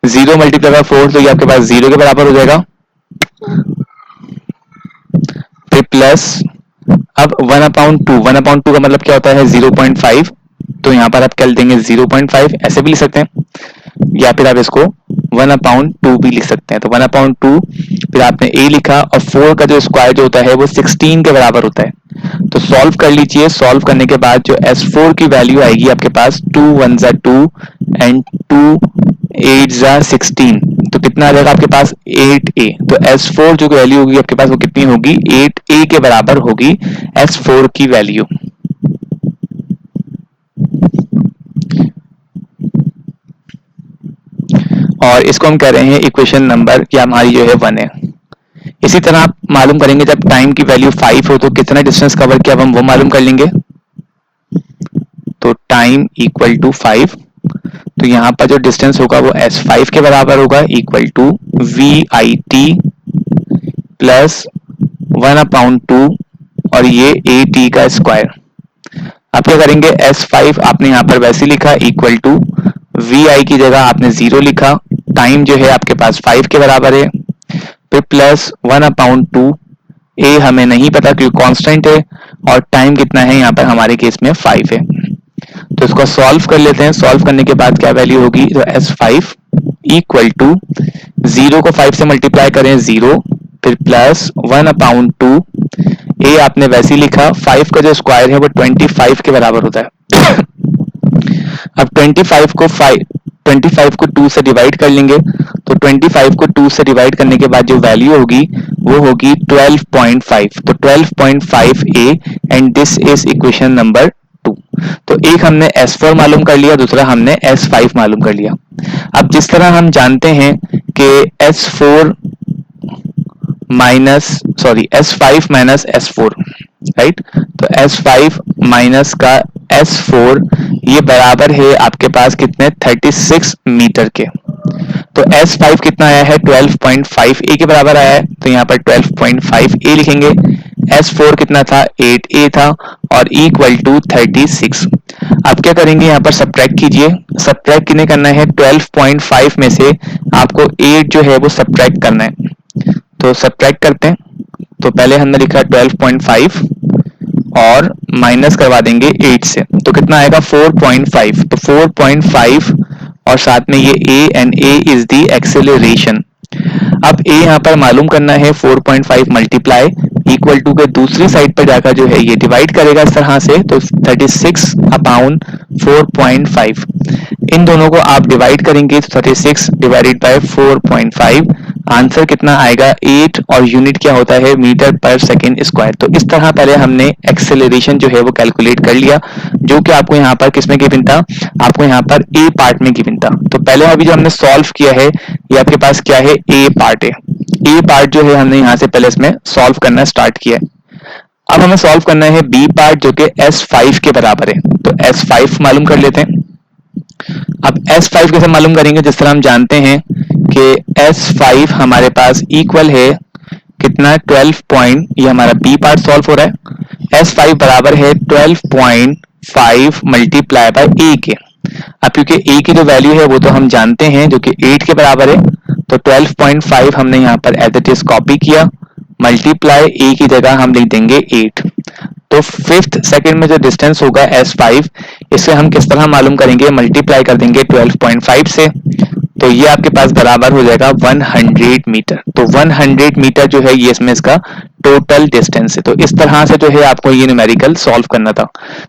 0 मल्टीप्लाई बाय 4, तो ये आपके पास 0 के बराबर हो जाएगा, फिर प्लस अब 1/2 का मतलब क्या होता है 0.5, तो यहाँ पर आप क्या लिख देंगे 0.5, ऐसे भी लिख सकते हैं, या फिर आप इसको 1/2 भी लिख सकते हैं। तो 1/2 फिर आपने a लिखा और 4 का जो स्क्वायर जो होता है वो 16 के बराबर होता है। तो सॉल्व कर लीजिए, सॉल्व करने के बाद जो S4 की वैल्यू आएगी आपके पास 2 1 2 एंड 2 8 16, तो कितना आ जाएगा आपके पास 8a। तो S4 जो वैल्यू होगी आपके पास वो कितनी होगी 8a के बराबर होगी S4 की वैल्यू। और इसको हम कह रहे हैं इक्वेशन नंबर, या हमारी जो है 1 है। इसी तरह आप मालूम करेंगे जब टाइम की वैल्यू 5 हो तो कितना डिस्टेंस कवर किया, अब हम वो मालूम कर लेंगे। तो टाइम इक्वल टू 5, तो यहाँ पर जो डिस्टेंस होगा वो s5 के बराबर होगा, इक्वल टू VIT प्लस 1/2 और ये AT का स्क्वायर। आप क्या करेंगे, S5 आपने यहाँ पर वैसे लिखा, इक्वल टू VI की जगह आपने 0 लिखा, टाइम जो है आपके पास 5 के बराबर है, फिर प्लस 1/2, A हमें नहीं पता क्योंकि कांस्टेंट है, और टाइम कितना है यहाँ पर हमारे केस में 5 है। तो इसको सॉल्व कर लेते हैं। सॉल्व करने के बाद क्या वैल्यू होगी, तो S5 इक्वल टू 0 को 5 से मल्टीप्लाई करें 0, फिर प्लस 1/2, ए आपने वैसे ही लिखा, 5 का जो स्क्वायर है वो 25 के बराबर होता है। अब 25 को 2 से डिवाइड कर लेंगे, तो 25 को 2 से डिवाइड करने के बाद जो वैल्यू होगी वो होगी 12.5, तो 12.5 a, and this is equation number 2। तो एक हमने S4 मालूम कर लिया, दूसरा हमने S5 मालूम कर लिया। अब जिस तरह हम जानते हैं कि S5 माइनस S4, राइट, तो S5 माइनस का S4 ये बराबर है आपके पास कितने, 36 मीटर के। तो S5 कितना आया है, 12.5 ए के बराबर आया है, तो यहाँ पर 12.5 ए लिखेंगे। S4 कितना था, 8 ए था, और इक्वल टू 36। आप क्या करेंगे, यहाँ पर सब्ट्रैक्ट कीजिए। सब्ट्रैक्ट कितने करना है, 12.5 में से आपको 8 जो है वो सब्ट्रैक्ट करना है। तो सब्ट्रैक्ट करते हैं, तो पहले हमने लिखा 12.5 और माइनस करवा देंगे 8 से, तो कितना आएगा 4.5। तो 4.5 और साथ में ये a, and a is the acceleration. अब a यहाँ पर मालूम करना है, 4.5 मल्टीप्लाई इक्वल टू के दूसरी साइड पर जाकर जो है ये डिवाइड करेगा इस तरह से, तो 36/4.5 इन दोनों को आप डिवाइड करेंगे, तो 36 डिवाइडेड बाय 4.5, आंसर कितना आएगा 8, और यूनिट क्या होता है, मीटर पर सेकेंड स्क्वायर। तो इस तरह पहले हमने एक्सेलरेशन जो है वो कैलकुलेट कर लिया, जो कि आपको यहाँ पर किसमें गिवन था, आपको यहाँ पर ए पार्ट में गिवन था। तो पहले अभी जो हमने सॉल्व किया है ये आपके पास क्या है, ए पार्ट है। ए पार्ट जो है हमने यहाँ से पहले इसमें सॉल्व करना स्टार्ट किया है। अब हमें सॉल्व करना है बी पार्ट जो कि S5 के बराबर है, तो S5 मालूम कर लेते हैं। अब S5 कैसे मालूम करेंगे, जिस तरह हम जानते हैं कि S5 हमारे पास इक्वल है कितना, 12 ये हमारा बी पार्ट सॉल्व हो रहा है, S5 बराबर है 12.5 मल्टीप्लाई बाय ए के। अब क्योंकि ए की जो वैल्यू है वो तो हम जानते हैं जो कि 8 के बराबर है, तो 12.5 हमने यहाँ पर एज इट इज कॉपी किया, मल्टीप्लाई ए की जगह हम लिख देंगे 8। तो 5th सेकंड में जो डिस्टेंस होगा S5, इसे हम किस तरह मालूम करेंगे, मल्टीप्लाई कर देंगे 12.5 से, तो ये आपके पास बराबर हो जाएगा 100 मीटर। तो 100 मीटर जो है ये इसमें इसका टोटल डिस्टेंस है। तो इस तरह से जो है आपको ये न्यूमेरिकल सॉल्व करना था।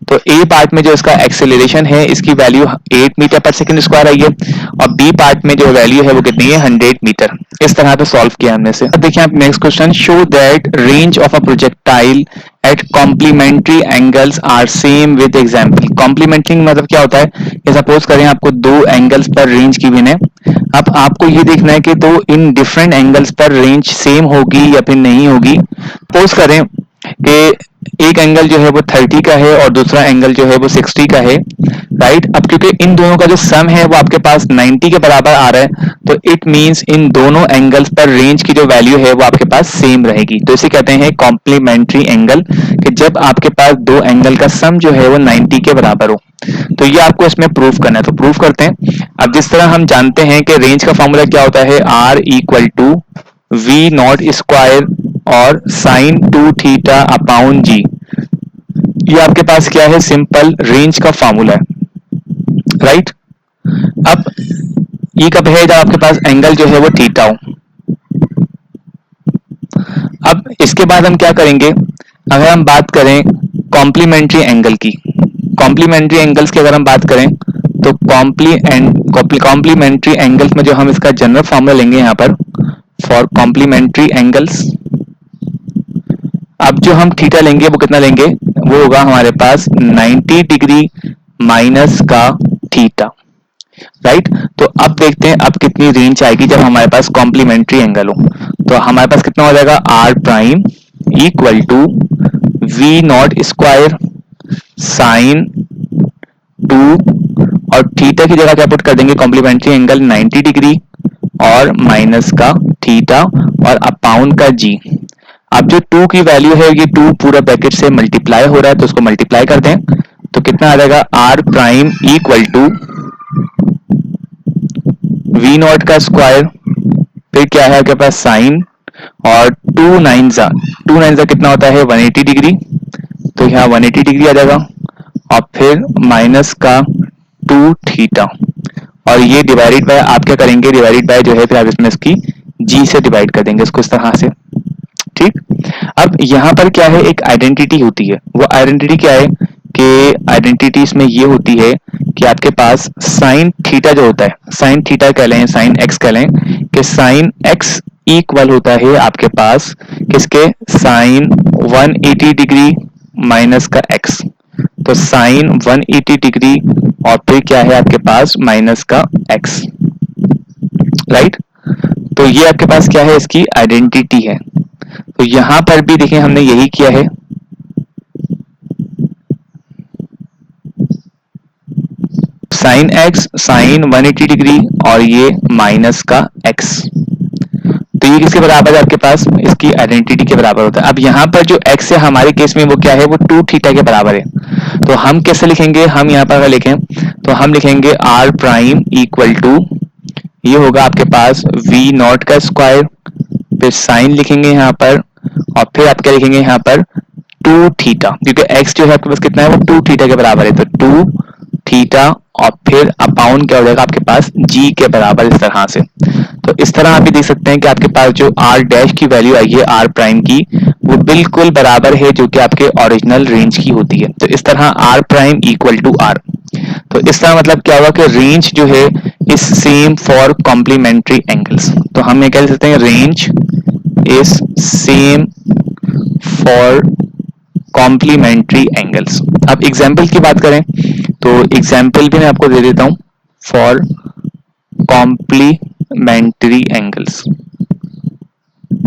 तो ए पार्ट में जो इसका एक्सेलरेशन है इसकी वैल्यू 8 मीटर पर सेकंड स्क्वायर आई है, और बी पार्ट में जो वैल्यू है वो कितनी है, 100 मीटर। इस तरह से सॉल्व किया हमने से। अब देखिए आप next question, show that range of a projectile at complementary angles are same with example. Complementary मतलब क्या होता है, ये सपोज करें आपको दो एंगल्स पर रेंज गिवन है, अब आपको ये देखना है कि तो इन डिफरेंट एंगल्स पर रेंज सेम होगी या फिर नहीं होगी। सपोज करें कि एक एंगल जो है वो 30 का है और दूसरा एंगल जो है वो 60 का है, राइट। अब क्योंकि इन दोनों का जो सम है वो आपके पास 90 के बराबर आ रहा है, तो इट मींस इन दोनों एंगल्स पर रेंज की जो वैल्यू है वो आपके पास सेम रहेगी। तो इसे कहते हैं कॉम्प्लीमेंट्री एंगल, कि जब आपके पास दो एंगल का सम जो है वो 90 के बराबर हो। तो ये आपको इसमें प्रूफ करना है, तो प्रूफ करते हैं। अब जिस तरह हम जानते हैं कि रेंज का फॉर्मूला क्या होता है, R equal to V naught square और साइन 2 थीटा अपॉन जी। ये आपके पास क्या है, सिंपल रेंज का फॉर्मूला है, राइट। अब ये कब है, जब आपके पास एंगल जो है वो थीटा हो। अब इसके बाद हम क्या करेंगे, अगर हम बात करें कॉम्प्लीमेंट्री एंगल की, कॉम्प्लीमेंट्री एंगल्स की अगर हम बात करें तो कॉम्प्लीमेंट्री एंगल्स में जो हम इसका जनरल फॉर्मूला लेंगे यहाँ पर फॉर कॉम्प्लीमेंट्री एंगल्स, अब जो हम थीटा लेंगे वो कितना लेंगे, वो होगा हमारे पास 90 डिग्री माइनस का थीटा। राइट। तो अब देखते हैं अब कितनी रेंज आएगी जब हमारे पास कॉम्प्लीमेंट्री एंगल हो। तो हमारे पास कितना हो जाएगा, R prime equal to V naught square sine 2 और थीटा की जगह क्या पुट कर देंगे, कॉम्प्लीमेंट्री एंगल 90 डिग्री और माइनस का थीटा और अपाउन का जी। अब जो 2 की वैल्यू है ये 2 पूरा ब्रैकेट से मल्टीप्लाई हो रहा है तो उसको मल्टीप्लाई कर दें तो कितना आ जाएगा, R prime equal to V naught का स्क्वायर, फिर क्या है आपके पास साइन और 2 9 जा कितना होता है 180 डिग्री, तो यहाँ 180 डिग्री आ जाएगा और फिर माइनस का 2 थीटा और ये डिवाइडेड बाय आप क्या करेंगे, डिवाइडेड बाय जो है फिर आप इसमें इसकी जी से डिवाइड कर देंगे इसको इस तरह से। ठीक, अब यहाँ पर क्या है, एक आइडेंटिटी होती है, वो आइडेंटिटी क्या है कि आइडेंटिटी इसमें ये होती है कि आपके पास साइन थीटा जो होता है, साइन थीटा कह लें साइन एक्स कह लें, कि साइन एक्स इक्वल होता है आपके पास किसके, साइन 180 डिग्री माइनस का एक्स, तो साइन 180 डिग्री और फिर क्या है आपके पास माइनस का एक्स, राइट। तो ये आपके पास क्या है, इसकी आइडेंटिटी है। तो यहां पर भी देखिए हमने यही किया है, साइन एक्स साइन 180 डिग्री और ये माइनस का एक्स, तो ये किसके बराबर है आपके पास, इसकी आइडेंटिटी के बराबर होता है। अब यहाँ पर जो x है हमारे केस में वो क्या है, वो 2 थीटा के बराबर है। तो हम कैसे लिखेंगे, हम यहाँ पर अगर लिखें तो हम लिखेंगे r प्राइम इक्वल टू, ये होगा आपके पास v नॉट का स्क्वायर, फिर साइन लिखेंगे यहाँ पर और फिर आप क्या लिखेंगे यहाँ पर 2 थीटा, क्योंकि x जो है आपके पास कितना है, वो 2 थीटा के बराबर है, तो 2 थीटा और फिर अपाउंड क्या हो जाएगा आपके पास g के बराबर, इस तरह से। तो इस तरह आप भी देख सकते हैं कि आपके पास जो r डैश की वैल्यू आई है r प्राइम की, वो बिल्कुल बराबर है जो कि आपके ओरिजिनल रेंज की होती है। तो इस तरह r prime equal to r, तो इस तरह मतलब क्या होगा कि रेंज जो है is same for complementary angles. तो हम ये कह सकते हैं range is same for complementary angles. अब एग्जाम्पल की बात करें तो एग्जाम्पल भी मैं आपको दे देता हूं फॉर कॉम्प्लीमेंट्री एंगल्स,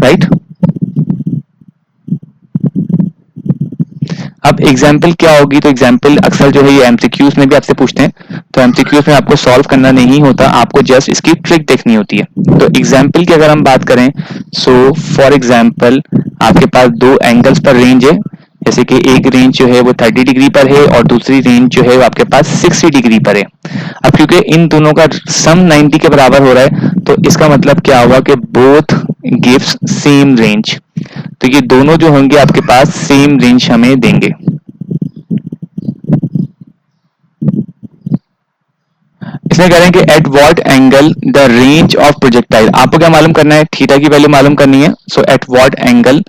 राइट। अब एग्जाम्पल क्या होगी, तो एग्जाम्पल अक्सर जो है ये एमसीक्यूज में भी आपसे पूछते हैं, तो एमसीक्यूज में आपको सॉल्व करना नहीं होता, आपको जस्ट इसकी ट्रिक देखनी होती है। तो एग्जाम्पल की अगर हम बात करें, सो फॉर एग्जाम्पल आपके पास 2 एंगल्स पर रेंज है, जैसे कि एक रेंज जो है वो 30 डिग्री पर है और दूसरी रेंज जो है वो आपके पास 60 डिग्री पर है। अब क्योंकि इन दोनों का सम 90 के बराबर हो रहा है तो इसका मतलब क्या होगा कि बोथ गिव्स सेम रेंज, तो ये दोनों जो होंगे आपके पास सेम रेंज हमें देंगे। इसमें कह रहे हैं कि eight what angle the range of projectile, आपको क्या मालूम करना है, थीटा की वैल्यू मालूम करनी है। So at what angle,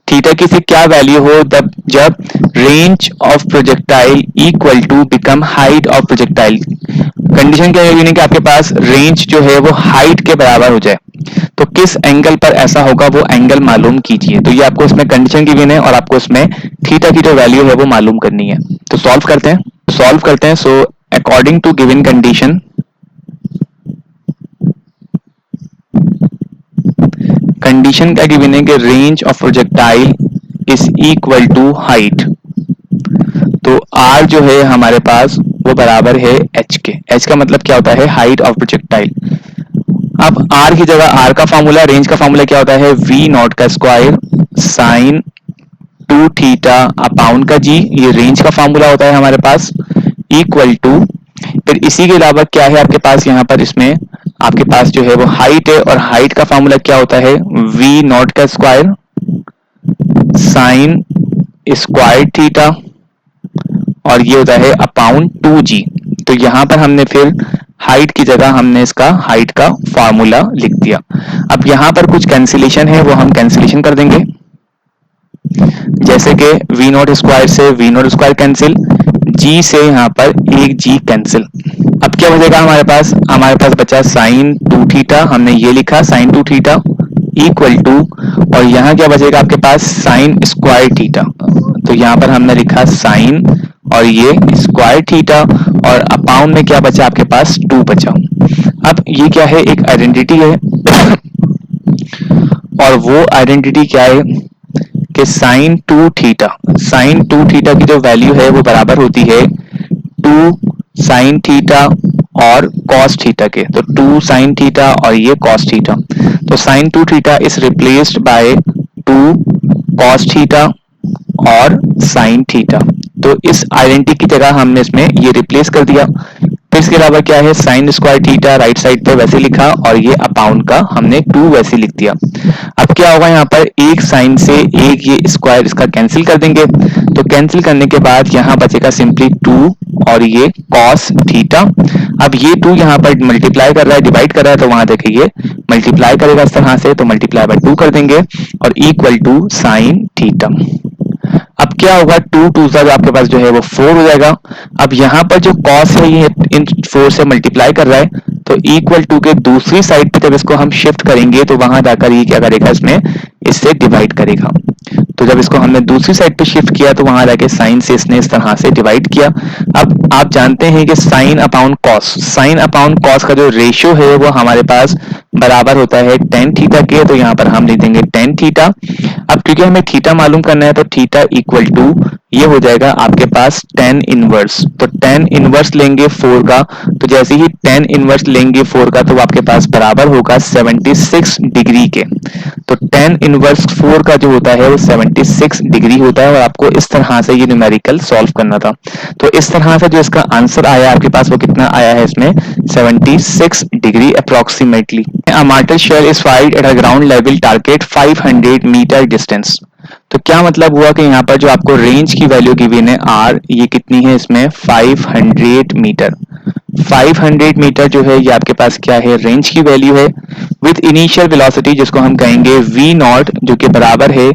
theta की से क्या वैल्यू हो जब range of projectile equal to become height of projectile. Condition क्या है कि आपके पास रेंज जो है वो हाइट के बराबर हो जाए, तो किस एंगल पर ऐसा होगा वो एंगल मालूम कीजिए। तो ये आपको इसमें कंडीशन गिवन है और आपको इसमें थीटा की जो वैल्यू है वो मालूम करनी है। तो सॉल्व करते हैं। So according to given condition, condition क्या गिवन है कि range of projectile is equal to height, तो r जो है हमारे पास वो बराबर है h के। h का मतलब क्या होता है, हाइट ऑफ प्रोजेक्टाइल। अब r की जगह r का फार्मूला, रेंज का फार्मूला क्या होता है, v नॉट का स्क्वायर साइन 2 थीटा अपाउंड का g, ये रेंज का फार्मूला होता है हमारे पास, इक्वल टू, फिर इसी के अलावा क्या है आपके पास यहाँ पर, इसमें आपके पास जो है वो हाइट है और हाइट का फार्मूला क्या होता है, v नॉट का स्क्वायर साइन स्क्वायर थीटा और ये होता है अपाउंड 2g। तो यहां पर हमने फिर हाइट की जगह हमने इसका हाइट का फार्मूला लिख दिया। अब यहां पर कुछ कैंसिलेशन है वो हम कैंसिलेशन कर देंगे, जैसे कि v नॉट स्क्वायर से v not square cancel, g से यहाँ पर एक g कैंसिल। अब क्या बचेगा हमारे पास बचा साइन 2 थीटा, हमने ये लिखा साइन 2 थीटा इक्वल टू, और यहाँ क्या बचेगा आपके पास साइन स्क्वायर थीटा, तो यहाँ पर हमने लिखा साइन और ये स्क्वायर थीटा, और अपाउंड में क्या बचा आपके पास 2 बचा। अब ये क्या है, एक आइडेंटिटी है और वो आइडेंटिटी क्या है कि साइन 2 थीटा, साइन 2 थीटा की जो वैल्यू है वो बराबर होती है 2 साइन थीटा और कॉस थीटा के। तो 2 साइन थीटा और ये कॉस थीटा, तो sine 2 theta is replaced by 2 cos theta और साइन थीटा। तो इस आइडेंटिटी की जगह हमने इसमें ये रिप्लेस कर दिया। फिर इसके अलावा क्या है, sine square theta right side पे वैसे लिखा और ये अपाउंड का हमने 2 वैसे लिख दिया। अब क्या होगा, यहाँ पर एक साइन से एक ये स्क्वायर इसका कैंसिल कर देंगे, तो कैंसिल करने के बाद यहाँ बचेगा सिंपली 2 और ये कॉस थीटा। अब ये 2 यहाँ पर मल्टीप्लाई कर रहा है, डिवाइड कर रहा है, तो वहां देखिए मल्टीप्लाई करेगा इस तरह से, तो मल्टीप्लाई बाय 2 कर देंगे और इक्वल टू साइन थीटा। अब क्या होगा, 2 2 जो आपके पास जो है वो 4 हो जाएगा। अब यहाँ पर जो कॉस है ये इन 4 से मल्टीप्लाई कर रहा है, तो इक्वल टू के दूसरी साइड पे जब इसको हम शिफ्ट करेंगे तो वहां जाकर ये क्या करेगा, इसमें इससे डिवाइड करेगा। तो जब इसको हमने दूसरी साइड पे शिफ्ट किया तो वहां जाके साइन से इसने इस तरह से डिवाइड किया। अब आप जानते हैं कि sine upon cos, sine upon cos का जो रेशियो है वो हमारे पास बराबर होता है tan थीटा के, तो यहाँ पर हम लिख देंगे tan थीटा। अब क्योंकि हमें थीटा मालूम करना है तो थीटा इक्वल टू ये हो जाएगा आपके पास tan इनवर्स। तो tan इनवर्स लेंगे 4 का, तो जैसे ही tan इनवर्स लेंगे 4 का तो आपके पास बराबर होगा 76 डिग्री के। तो tan इनवर्स 4 का जो होता है वो 76 डिग्री होता है और आपको इस तरह से ये न्यूमेरिकल सॉल्व करना था। तो इस तरह से जो इसका आंसर आया आपके पास वो कितना आया है, इसमें 76 degree approximately. A mortar shell is fired at a ground level target 500 metre distance. तो क्या मतलब हुआ कि यहाँ पर जो आपको रेंज की वैल्यू गिवन है आर, ये कितनी है इसमें 500 मीटर। 500 मीटर जो है ये आपके पास क्या है, रेंज की वैल्यू है, विद इनिशियल वेलोसिटी जिसको हम कहेंगे v नॉट, जो कि बराबर है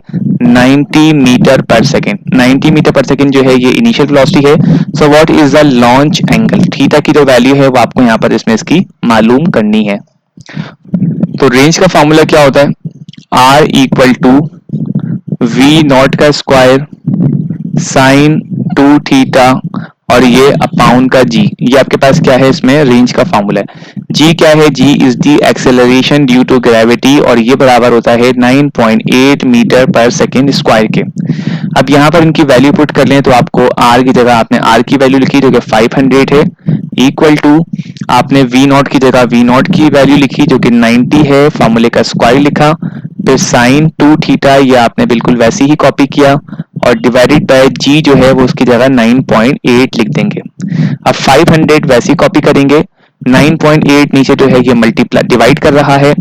90 metre per second. 90 metre per second जो है ये इनिशियल वेलोसिटी है। So what is the launch angle, theta की जो वैल्यू है वो आपको यहाँ पर इसमें इसकी मालूम करनी है। तो रेंज का फॉर्मूला क्या होता है, r equal to V naught का स्क्वायर साइन 2 थीटा और ये अपाउंड का g, ये आपके पास क्या है इसमें रेंज का फॉर्मूला है। g क्या है, g is the acceleration due to gravity और ये बराबर होता है 9.8 मीटर पर सेकेंड स्क्वायर के। अब यहाँ पर इनकी वैल्यू पुट कर लें तो आपको r की जगह आपने r की वैल्यू लिखी जो कि 500 है, इक्वल टू आपने v नॉट की जगह v नॉट की वैल्यू लिखी जो कि 90 है, फॉर्मूले का स्क्वायर लिखा, फिर साइन 2 थीटा ये आपने बिल्कुल वैसे ही कॉपी किया और डिवाइडेड बाय g जो है वो उसकी जगह 9.8 लिख देंगे। अब 500 वैसे कॉपी करेंगे, 9.8 नीचे जो है ये मल्टीप्लाई डिवाइड कर रहा है,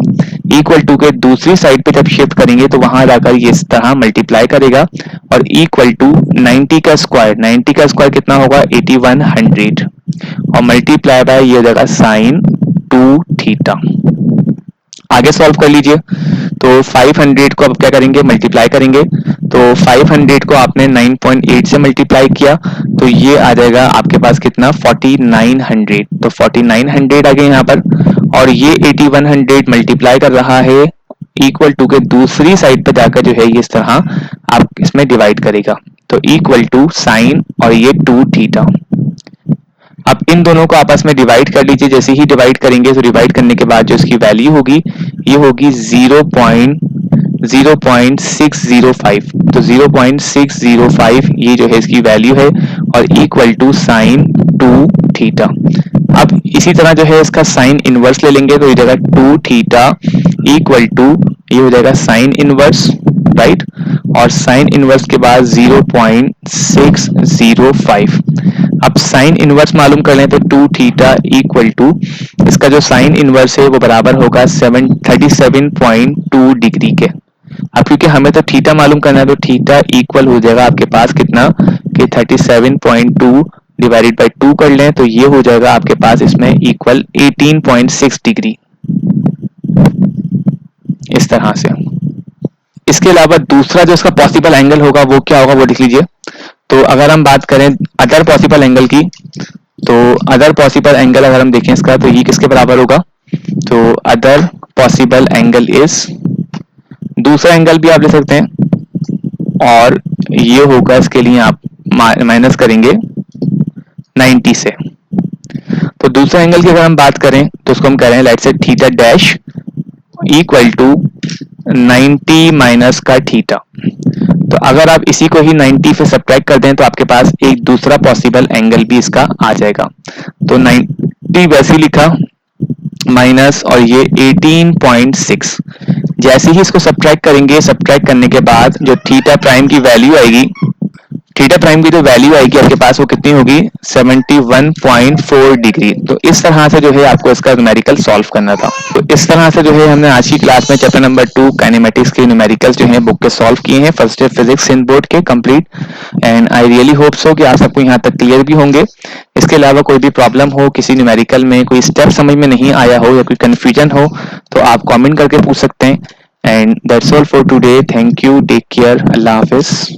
इक्वल टू के दूसरी साइड पे जब शिफ्ट करेंगे तो वहां जाकर ये इस तरह मल्टीप्लाई करेगा और इक्वल टू 90 का स्क्वायर, 90 का स्क्वायर कितना होगा 8100 और मल्टीप्लाई बाय ये हो जाएगा साइन 2 थीटा। आगे सॉल्व कर लीजिए। तो 500 को अब क्या करेंगे, मल्टीप्लाई करेंगे, तो 500 को आपने 9.8 से मल्टीप्लाई किया तो ये आ जाएगा आपके पास कितना 4900। तो 4900 आ गए यहाँ पर और ये 8100 मल्टीप्लाई कर रहा है, इक्वल टू के दूसरी साइड पे जाकर जो है ये इस तरह आप इसमें डिवाइड करेगा, तो इक्वल टू साइन और ये 2 थीटा। अब इन दोनों को आपस में डिवाइड कर लीजिए, जैसे ही डिवाइड करेंगे तो डिवाइड करने के बाद जो इसकी वैल्यू होगी ये होगी 0.605। तो 0.605 ये जो है इसकी वैल्यू है और इक्वल टू साइन 2 थीटा। अब इसी तरह जो है इसका साइन इनवर्स ले लेंगे तो ये जाएगा 2 थीटा इक्वल टू ये हो जाएगा साइन इनवर्स, राइट, और साइन इनवर्स के बाद 0.605। अब साइन इनवर्स मालूम कर लें तो 2 थीटा इक्वल टू इसका जो साइन इनवर्स है वो बराबर होगा 37.2 डिग्री के। अब क्योंकि हमें तो थीटा मालूम करना है तो थीटा इक्वल हो जाएगा आपके पास कितना कि 37.2 डिवाइडेड बाय 2 कर लें तो ये हो जाएगा आपके पास इसमें इक्वल 18.6 डिग्री, इस तरह से। इसके अलावा दूसरा जो इसका पॉसिबल एंगल होगा वो क्या होगा वो लिख लीजिए। तो अगर हम बात करें अदर पॉसिबल एंगल की, तो अदर पॉसिबल एंगल अगर हम देखें इसका तो ये किसके बराबर होगा, तो अदर पॉसिबल एंगल इज, दूसरा एंगल भी आप ले सकते हैं और ये होगा इसके लिए आप माइनस करेंगे 90 से। तो दूसरा एंगल की अगर हम बात करें तो उसको हम कह रहे हैं let say theta dash equal to 90 minus का थीटा। तो अगर आप इसी को ही 90 से सब्ट्रैक्ट कर दें तो आपके पास एक दूसरा पॉसिबल एंगल भी इसका आ जाएगा। तो 90 वैसे ही लिखा माइनस और ये 18.6। जैसे ही इसको सब्ट्रैक्ट करेंगे, सब्ट्रैक्ट करने के बाद जो थीटा प्राइम की वैल्यू आएगी, थीटा प्राइम की जो वैल्यू आएगी आपके पास वो कितनी होगी 71.4 डिग्री। तो इस तरह से जो है आपको इसका न्यूमेरिकल सॉल्व करना था। तो इस तरह से जो है हमने आज की क्लास में चैप्टर नंबर 2 काइनेमेटिक्स के न्यूमेरिकल्स जो है बुक के सॉल्व किए हैं, first year physics in board के complete. And I really hope so कि आप सबको यहाँ तक क्लियर भी होंगे। इसके अलावा कोई भी प्रॉब्लम हो, किसी न्यूमेरिकल में कोई स्टेप समझ में नहीं आया हो या कोई कंफ्यूजन हो तो आप कमेंट करके पूछ सकते हैं। And that's all for today. Thank you, take care, अल्लाह हाफिज।